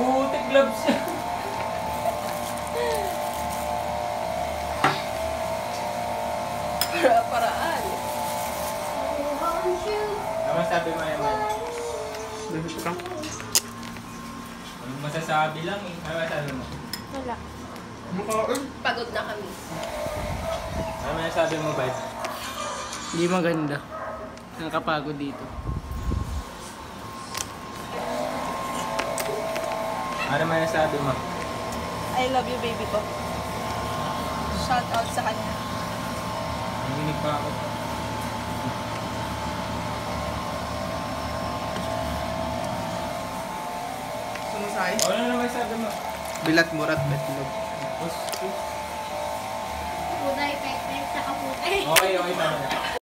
Putik gloves siya. Para-paraan. Ano masabi mo naman? Dito ka. Ano masasabi lang eh. Ano masabi mo? Wala. Pagod na kami. Ano masasabi mo, Bad? Hindi maganda. Nakakapagod dito. Ano masasabi mo? I love you, baby ko. Shout out sa kanya. Nanginig pa ako. Sumusay? O, ano naman sabi mo? Bilat murat betlog. Push. Puday, pek-pek, tsaka putay. Okay, tama na.